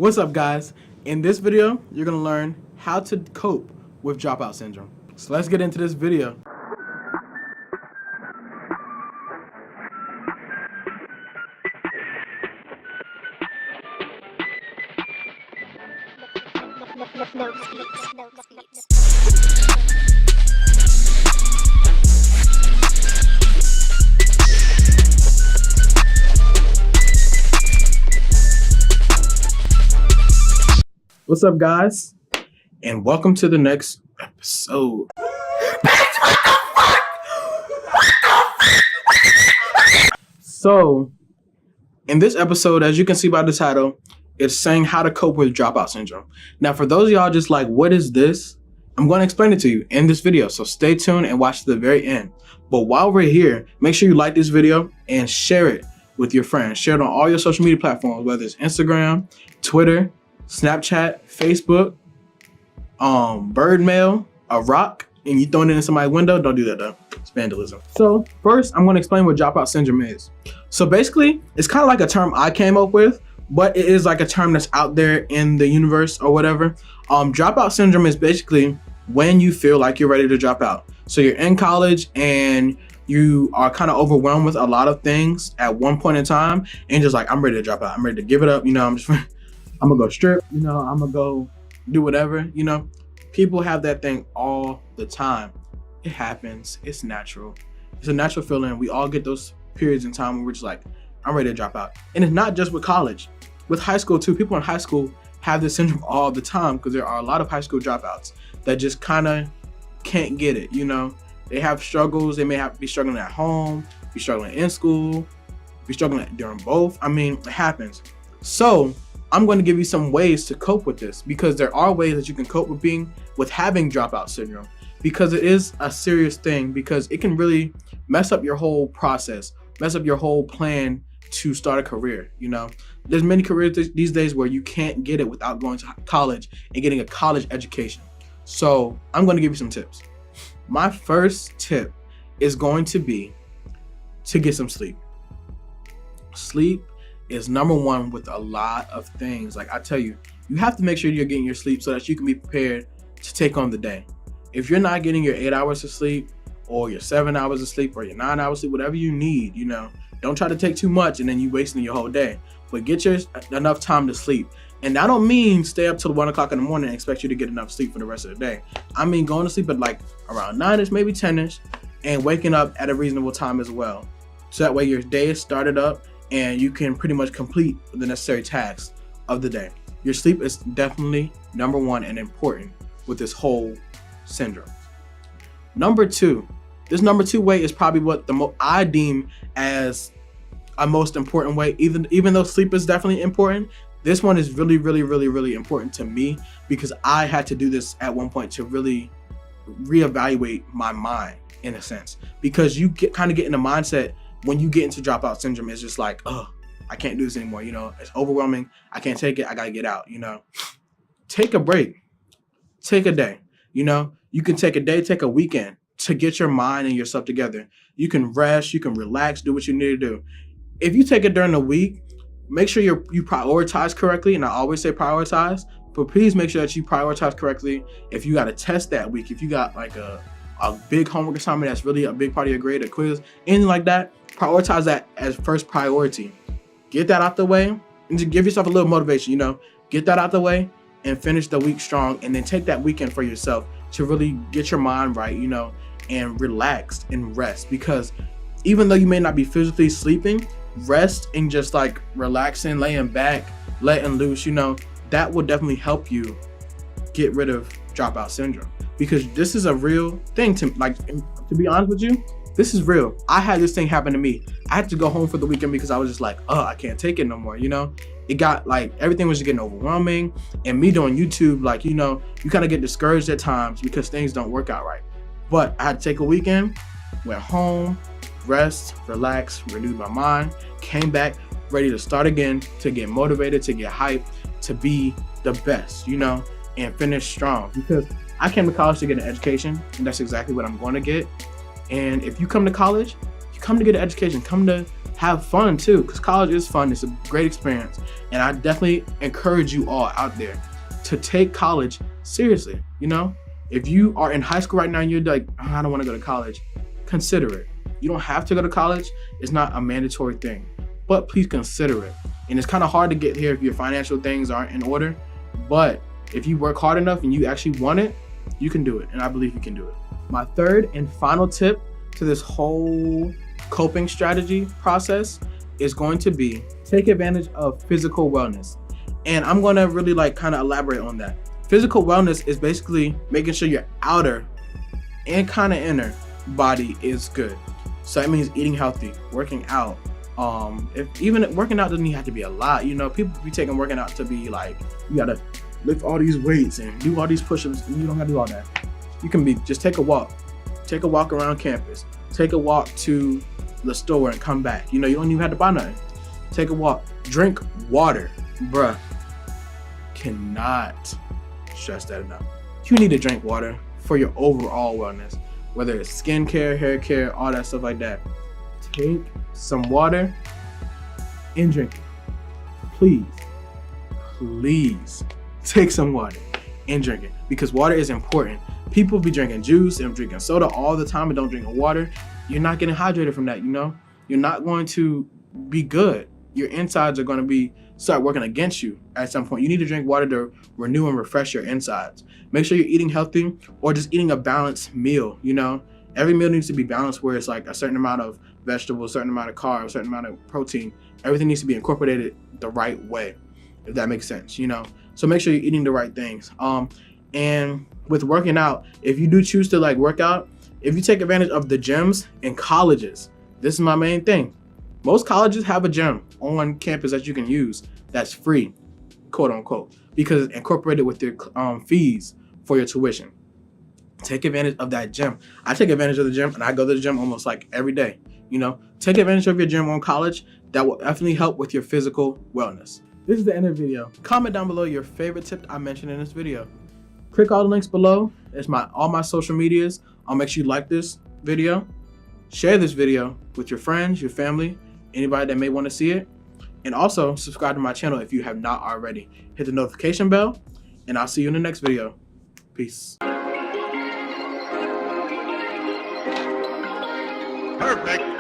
What's up, guys? In this video, you're gonna learn how to cope with dropout syndrome. So let's get into this video. What's up, guys? And welcome to the next episode. So, in this episode, as you can see by the title, it's saying how to cope with dropout syndrome. Now, for those of y'all just like, what is this? I'm going to explain it to you in this video, so stay tuned and watch to the very end. But while we're here, make sure you like this video and share it with your friends. Share it on all your social media platforms, whether it's Instagram, Twitter, Snapchat, Facebook, bird mail, a rock, and you throwing it in somebody's window. Don't do that though. It's vandalism. So first, I'm going to explain what dropout syndrome is. So basically, it's kind of like a term I came up with, but it is like a term that's out there in the universe or whatever. Dropout syndrome is basically when you feel like you're ready to drop out. So you're in college and you are kind of overwhelmed with a lot of things at one point in time, and just like, I'm ready to drop out. I'm ready to give it up. You know, I'm gonna go strip, you know, I'm gonna go do whatever, you know. People have that thing all the time. It happens, it's natural. It's a natural feeling. We all get those periods in time where we're just like, I'm ready to drop out. And it's not just with college. With high school too, people in high school have this syndrome all the time because there are a lot of high school dropouts that just kind of can't get it, you know. They have struggles, they may have to be struggling at home, be struggling in school, be struggling during both. I mean, it happens. So, I'm going to give you some ways to cope with this, because there are ways that you can cope with having dropout syndrome, because it is a serious thing, because it can really mess up your whole process, mess up your whole plan to start a career. You know, there's many careers these days where you can't get it without going to college and getting a college education. So I'm going to give you some tips. My first tip is going to be to get some sleep. Sleep is number one with a lot of things. Like I tell you, you have to make sure you're getting your sleep so that you can be prepared to take on the day. If you're not getting your 8 hours of sleep, or your 7 hours of sleep, or your 9 hours of sleep, whatever you need, you know, don't try to take too much and then you wasting your whole day. But get your enough time to sleep. And I don't mean stay up till 1 o'clock in the morning and expect you to get enough sleep for the rest of the day. I mean going to sleep at like around 9ish, maybe 10ish, and waking up at a reasonable time as well. So that way your day is started up and you can pretty much complete the necessary tasks of the day. Your sleep is definitely number one and important with this whole syndrome. Number two way is probably what I deem as a most important way. Even though sleep is definitely important, this one is really, really, really, really important to me, because I had to do this at one point to really reevaluate my mind, in a sense, because you kind of get in the mindset when you get into dropout syndrome. It's just like, oh, I can't do this anymore. You know, it's overwhelming. I can't take it. I got to get out, you know. Take a break. Take a day. You know, you can take a day, take a weekend to get your mind and yourself together. You can rest, you can relax, do what you need to do. If you take it during the week, make sure you prioritize correctly. And I always say prioritize, but please make sure that you prioritize correctly. If you got a test that week, if you got like a big homework assignment that's really a big part of your grade, a quiz, anything like that, prioritize that as first priority. Get that out the way and to give yourself a little motivation, you know, get that out the way and finish the week strong, and then take that weekend for yourself to really get your mind right, you know, and relax and rest. Because even though you may not be physically sleeping, rest and just like relaxing, laying back, letting loose, you know, that will definitely help you get rid of dropout syndrome. Because this is a real thing to be honest with you, this is real. I had this thing happen to me. I had to go home for the weekend because I was just like, oh, I can't take it no more, you know? It got like, everything was just getting overwhelming. And me doing YouTube, like, you know, you kind of get discouraged at times because things don't work out right. But I had to take a weekend, went home, rest, relax, renewed my mind, came back ready to start again, to get motivated, to get hyped, to be the best, you know, and finish strong. Because I came to college to get an education, and that's exactly what I'm going to get. And if you come to college, you come to get an education, come to have fun too, because college is fun. It's a great experience, and I definitely encourage you all out there to take college seriously. You know, if you are in high school right now and you're like, "Oh, I don't want to go to college," consider it. You don't have to go to college. It's not a mandatory thing, but please consider it. And it's kind of hard to get here if your financial things aren't in order, but if you work hard enough and you actually want it, you can do it, and I believe you can do it. My third and final tip to this whole coping strategy process is going to be take advantage of physical wellness. And I'm going to really kind of elaborate on that. Physical wellness is basically making sure your outer and kind of inner body is good. So that means eating healthy, working out. If even working out doesn't even have to be a lot. You know, people be taking working out to be like, you got to lift all these weights and do all these push-ups, and you don't have to do all that. You can just take a walk around campus, take a walk to the store and come back. You know, you don't even have to buy nothing. Take a walk, drink water, bruh. Cannot stress that enough. You need to drink water for your overall wellness, whether it's skin care, hair care, all that stuff like that. Take some water and drink it. Please take some water and drink it, because water is important. People be drinking juice and drinking soda all the time and don't drink water. You're not getting hydrated from that, you know? You're not going to be good. Your insides are going to start working against you at some point. You need to drink water to renew and refresh your insides. Make sure you're eating healthy, or just eating a balanced meal, you know? Every meal needs to be balanced, where it's like a certain amount of vegetables, a certain amount of carbs, a certain amount of protein. Everything needs to be incorporated the right way, if that makes sense, you know? So make sure you're eating the right things. And with working out, if you do choose to work out, if you take advantage of the gyms in colleges, this is my main thing. Most colleges have a gym on campus that you can use that's free, quote unquote, because it's incorporated with your fees for your tuition. Take advantage of that gym. I take advantage of the gym, and I go to the gym almost every day. You know, take advantage of your gym on college. That will definitely help with your physical wellness. This is the end of the video. Comment down below your favorite tip I mentioned in this video. Click all the links below. It's all my social medias. I'll make sure you like this video. Share this video with your friends, your family, anybody that may want to see it. And also subscribe to my channel if you have not already. Hit the notification bell, and I'll see you in the next video. Peace. Perfect.